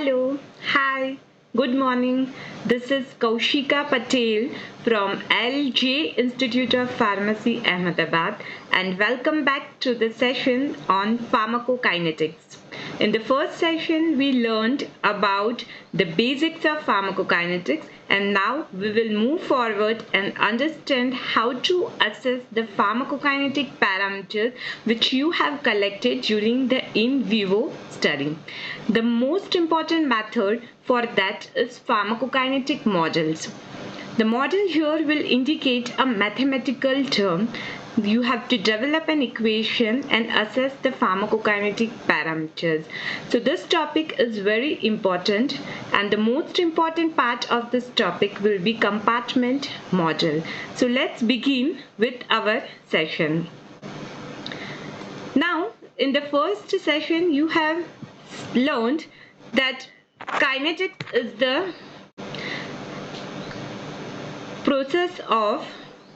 Hello, hi, good morning. This is Kaushika Patel from LJ Institute of Pharmacy, Ahmedabad, and welcome back to the session on pharmacokinetics. In the first session, we learned about the basics of pharmacokinetics, and now we will move forward and understand how to assess the pharmacokinetic parameters which you have collected during the in vivo study. The most important method for that is pharmacokinetic models. The model here will indicate a mathematical term. You have to develop an equation and assess the pharmacokinetic parameters. So this topic is very important, and the most important part of this topic will be compartment model. So let's begin with our session. Now, in the first session, you have learned that kinetics is the process of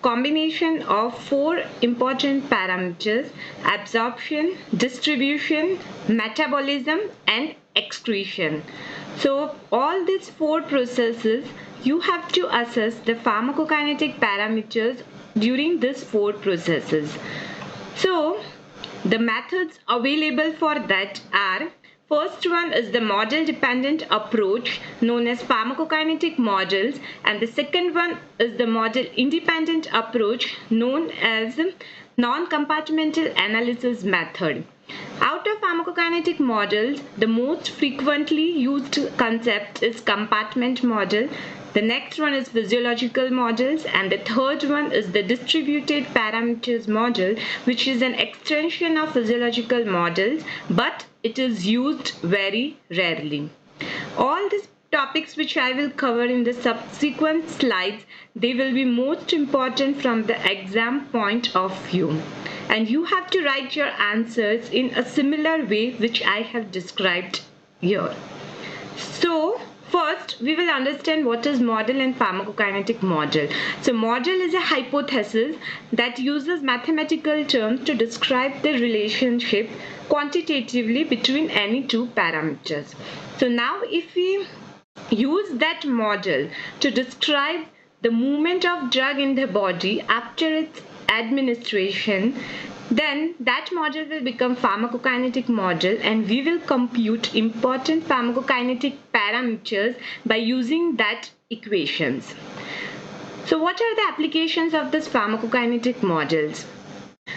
combination of four important parameters: absorption, distribution, metabolism, and excretion. So all these four processes, you have to assess the pharmacokinetic parameters during these four processes. So the methods available for that are: first one is the model dependent approach known as pharmacokinetic models, and the second one is the model independent approach known as non-compartmental analysis method. Out of pharmacokinetic models, the most frequently used concept is compartment model. The next one is physiological models, and the third one is the distributed parameters model, which is an extension of physiological models, but it is used very rarely. All these topics which I will cover in the subsequent slides, they will be most important from the exam point of view, and you have to write your answers in a similar way which I have described here. So first, we will understand what is model and pharmacokinetic model. So model is a hypothesis that uses mathematical terms to describe the relationship quantitatively between any two parameters. So now if we use that model to describe the movement of drug in the body after its administration, then that model will become pharmacokinetic model, and we will compute important pharmacokinetic parameters by using that equations. So what are the applications of this pharmacokinetic models?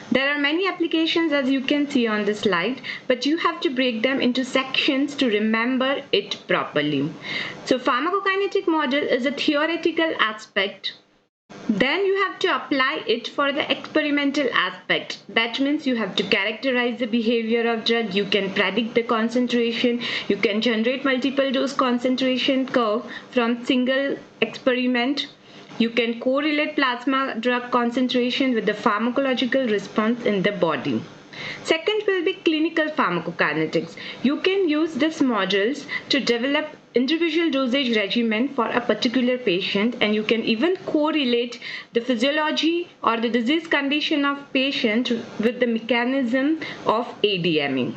There are many applications, as you can see on the slide, but you have to break them into sections to remember it properly. So pharmacokinetic model is a theoretical aspect. Then you have to apply it for the experimental aspect. That means you have to characterize the behavior of drug, you can predict the concentration, you can generate multiple dose concentration curve from single experiment. You can correlate plasma drug concentration with the pharmacological response in the body. Second will be clinical pharmacokinetics. You can use these models to develop individual dosage regimen for a particular patient, and you can even correlate the physiology or the disease condition of patient with the mechanism of ADME.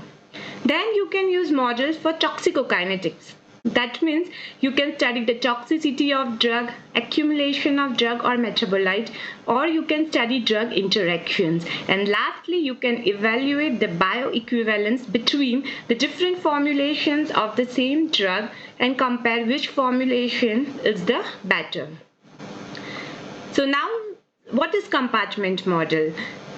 Then you can use models for toxicokinetics. That means you can study the toxicity of drug, accumulation of drug or metabolite, or you can study drug interactions. And lastly, you can evaluate the bioequivalence between the different formulations of the same drug and compare which formulation is the better. So now, what is compartment model?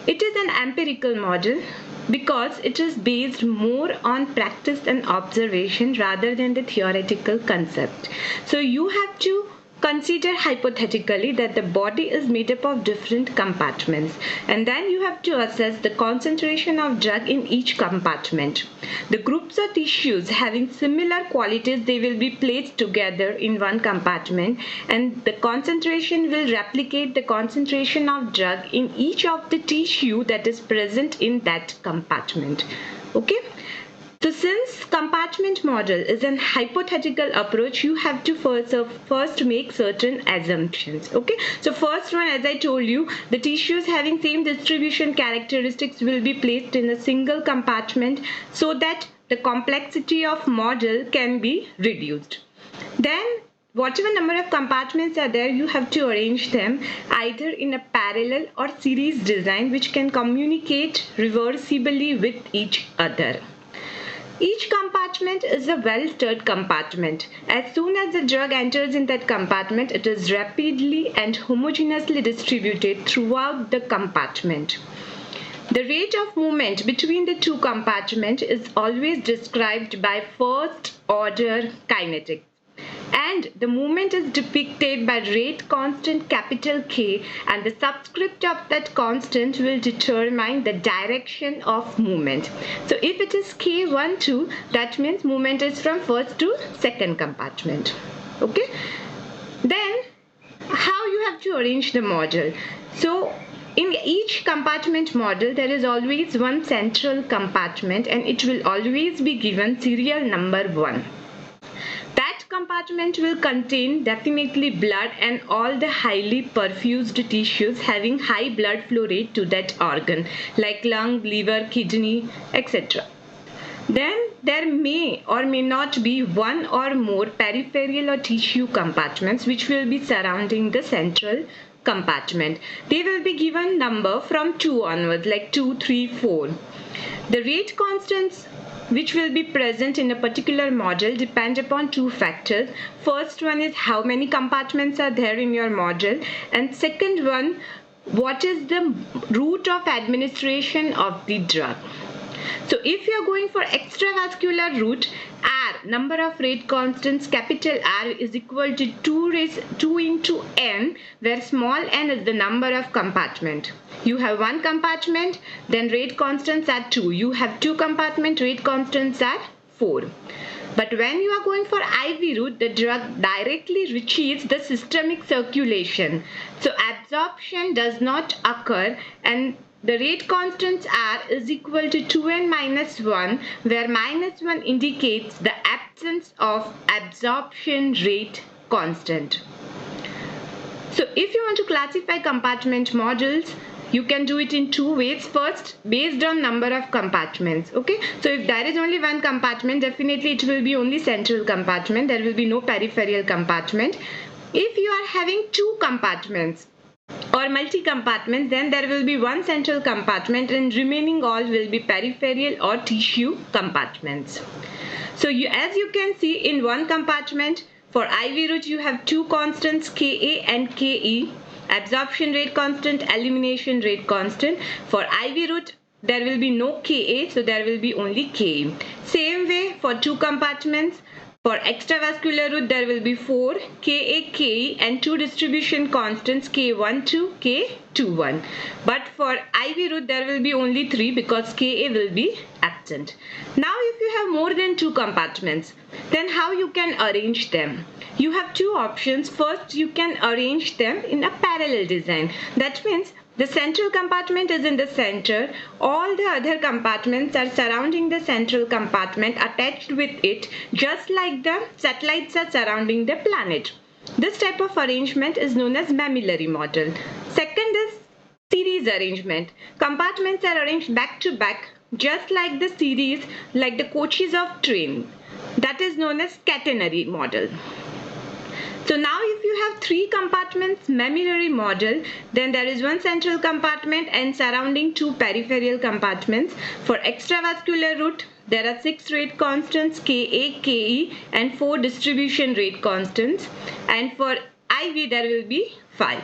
It is an empirical model because it is based more on practice and observation rather than the theoretical concept. So you have to consider hypothetically that the body is made up of different compartments, and then you have to assess the concentration of drug in each compartment. The groups of tissues having similar qualities, they will be placed together in one compartment, and the concentration will replicate the concentration of drug in each of the tissue that is present in that compartment. Okay. So since compartment model is an hypothetical approach, you have to first make certain assumptions. Okay, so first one, as I told you, the tissues having same distribution characteristics will be placed in a single compartment so that the complexity of model can be reduced. Then whatever number of compartments are there, you have to arrange them either in a parallel or series design which can communicate reversibly with each other. Each compartment is a well-stirred compartment. As soon as the drug enters in that compartment, it is rapidly and homogeneously distributed throughout the compartment. The rate of movement between the two compartments is always described by first-order kinetics. And the movement is depicted by rate constant capital K, and the subscript of that constant will determine the direction of movement. So if it is K12, that means movement is from first to second compartment. Okay. Then how you have to arrange the model. So in each compartment model, there is always one central compartment and it will always be given serial number 1. That compartment will contain definitely blood and all the highly perfused tissues having high blood flow rate to that organ like lung, liver, kidney, etc. Then there may or may not be one or more peripheral or tissue compartments which will be surrounding the central compartment. They will be given number from 2 onwards, like 2, 3, 4. The rate constants which will be present in a particular model depend upon 2 factors. First one is how many compartments are there in your model, and second one, what is the route of administration of the drug. So if you are going for extravascular route, R, number of rate constants, capital R is equal to 2 into n, where small n is the number of compartment. You have 1 compartment, then rate constants are 2. You have 2 compartment, rate constants are 4. But when you are going for IV route, the drug directly reaches the systemic circulation. So absorption does not occur, and the rate constants R is equal to 2n minus 1, where minus 1 indicates the absence of absorption rate constant. So if you want to classify compartment models, you can do it in 2 ways. First, based on number of compartments. Okay, so if there is only 1 compartment, definitely it will be only central compartment. There will be no peripheral compartment. If you are having 2 compartments or multi-compartments, then there will be 1 central compartment and remaining all will be peripheral or tissue compartments. So as you can see, in 1 compartment for IV route you have 2 constants, Ka and Ke, absorption rate constant, elimination rate constant. For IV route there will be no Ka, so there will be only Ke. Same way for 2 compartments. For extravascular route, there will be 4 Ka, Ke and 2 distribution constants K12, K21. But for IV route, there will be only 3 because Ka will be absent. Now, if you have more than 2 compartments, then how you can arrange them? You have 2 options. First, you can arrange them in a parallel design. That means the central compartment is in the center. All the other compartments are surrounding the central compartment attached with it, just like the satellites are surrounding the planet. This type of arrangement is known as mammillary model. Second is series arrangement. Compartments are arranged back to back, just like the series, like the coaches of train. That is known as catenary model. So now if you have 3 compartments mammillary model, then there is 1 central compartment and surrounding 2 peripheral compartments. For extravascular route, there are 6 rate constants Ka, Ke and 4 distribution rate constants, and for IV there will be 5.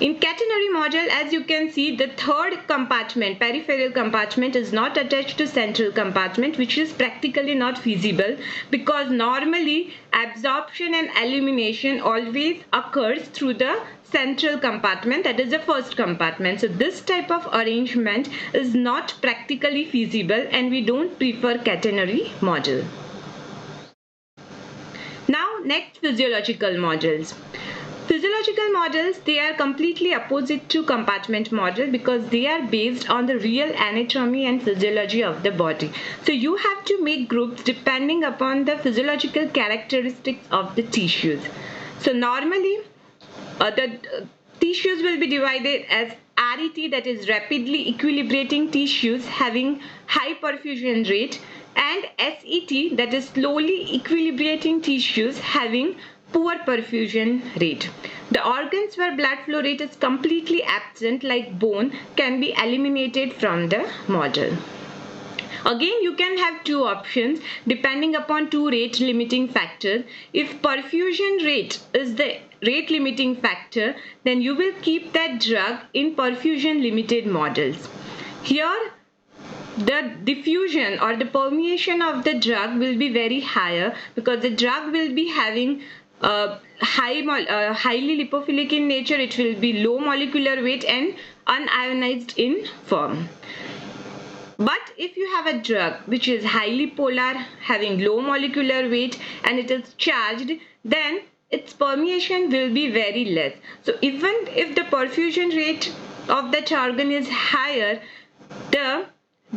In catenary model, as you can see, the 3rd compartment, peripheral compartment, is not attached to central compartment, which is practically not feasible because normally absorption and elimination always occurs through the central compartment, that is the 1st compartment. So this type of arrangement is not practically feasible and we don't prefer catenary model. Now next, physiological models. Physiological models, they are completely opposite to compartment model because they are based on the real anatomy and physiology of the body. So you have to make groups depending upon the physiological characteristics of the tissues. So normally the tissues will be divided as RET, that is rapidly equilibrating tissues having high perfusion rate, and SET, that is slowly equilibrating tissues having poor perfusion rate. The organs where blood flow rate is completely absent, like bone, can be eliminated from the model. Again, you can have two options depending upon two rate limiting factors. If perfusion rate is the rate limiting factor, then you will keep that drug in perfusion limited models. Here, the diffusion or the permeation of the drug will be very higher because the drug will be having highly lipophilic in nature. It will be low molecular weight and unionized in form. But if you have a drug which is highly polar, having low molecular weight, and it is charged, then its permeation will be very less. So even if the perfusion rate of that organ is higher, the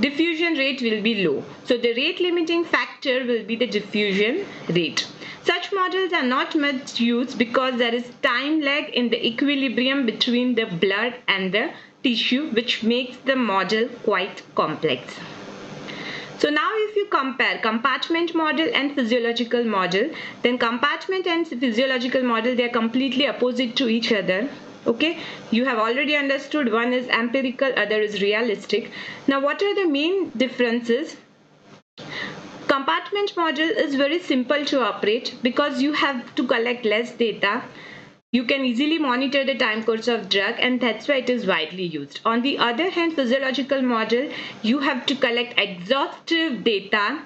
diffusion rate will be low. So the rate limiting factor will be the diffusion rate. Such models are not much used because there is time lag in the equilibrium between the blood and the tissue, which makes the model quite complex. So now if you compare compartment model and physiological model, then compartment and physiological model, they are completely opposite to each other. Okay, you have already understood one is empirical, other is realistic. Now what are the main differences? Compartment model is very simple to operate because you have to collect less data. You can easily monitor the time course of drug, and that's why it is widely used. On the other hand, physiological model, you have to collect exhaustive data,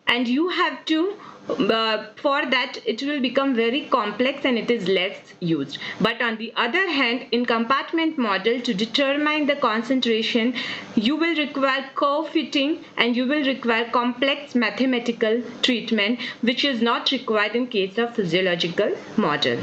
and you have to for that it will become very complex and it is less used. But on the other hand, in compartment model, to determine the concentration, you will require curve fitting and you will require complex mathematical treatment, which is not required in case of physiological model.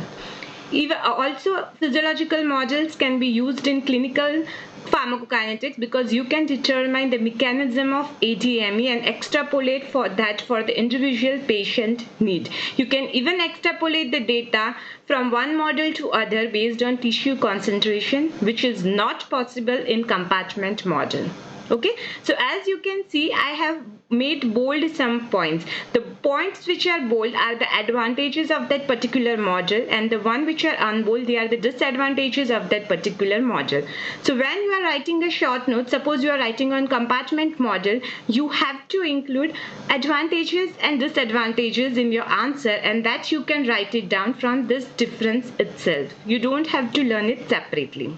Even also, physiological models can be used in clinical pharmacokinetics because you can determine the mechanism of ADME and extrapolate for that for the individual patient need. You can even extrapolate the data from one model to other based on tissue concentration, which is not possible in compartment model. Okay, so as you can see, I have made bold some points. The points which are bold are the advantages of that particular model, and the one which are unbold, they are the disadvantages of that particular model. So when you are writing a short note, suppose you are writing on compartment model, you have to include advantages and disadvantages in your answer, and that you can write it down from this difference itself. You don't have to learn it separately.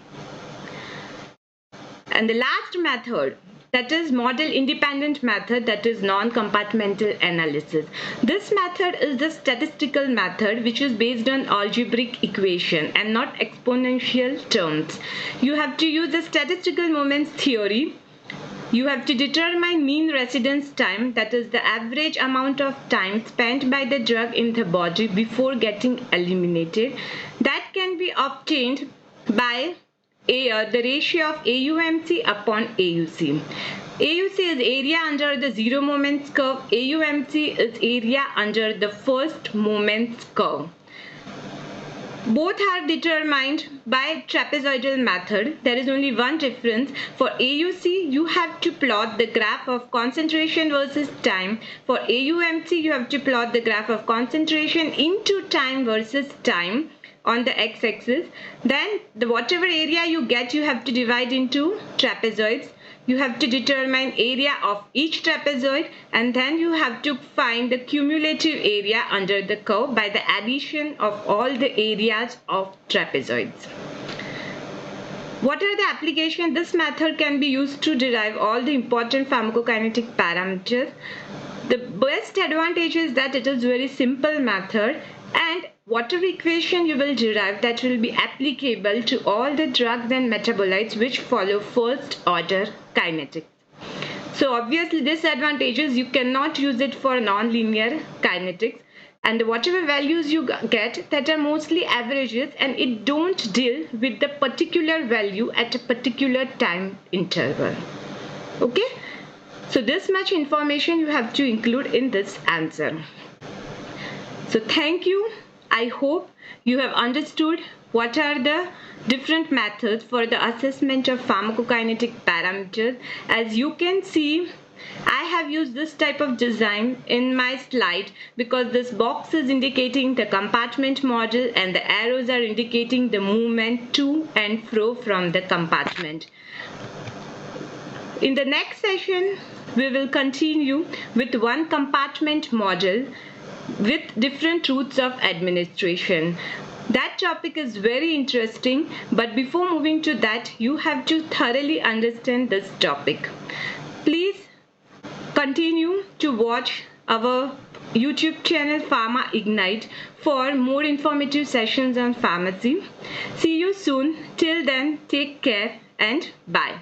And the last method, that is model independent method, that is non-compartmental analysis. This method is the statistical method which is based on algebraic equation and not exponential terms. You have to use the statistical moments theory. You have to determine mean residence time, that is the average amount of time spent by the drug in the body before getting eliminated. That can be obtained by the ratio of AUMC upon AUC. AUC is area under the zero moments curve. AUMC is area under the first moments curve. Both are determined by trapezoidal method. There is only one difference. For AUC, you have to plot the graph of concentration versus time. For AUMC, you have to plot the graph of concentration into time versus time on the x-axis. Then whatever area you get, you have to divide into trapezoids. You have to determine area of each trapezoid, and then you have to find the cumulative area under the curve by the addition of all the areas of trapezoids. What are the applications? This method can be used to derive all the important pharmacokinetic parameters. The best advantage is that it is very simple method, and whatever equation you will derive, that will be applicable to all the drugs and metabolites which follow first order kinetics. So obviously disadvantages, you cannot use it for non-linear kinetics, and whatever values you get, that are mostly averages, and it don't deal with the particular value at a particular time interval. Okay, so this much information you have to include in this answer. So thank you. I hope you have understood what are the different methods for the assessment of pharmacokinetic parameters. As you can see, I have used this type of design in my slide because this box is indicating the compartment model and the arrows are indicating the movement to and fro from the compartment. In the next session, we will continue with one compartment model with different routes of administration. That topic is very interesting, but before moving to that, you have to thoroughly understand this topic. Please continue to watch our YouTube channel Pharma Ignite for more informative sessions on pharmacy. See you soon. Till then, take care and bye.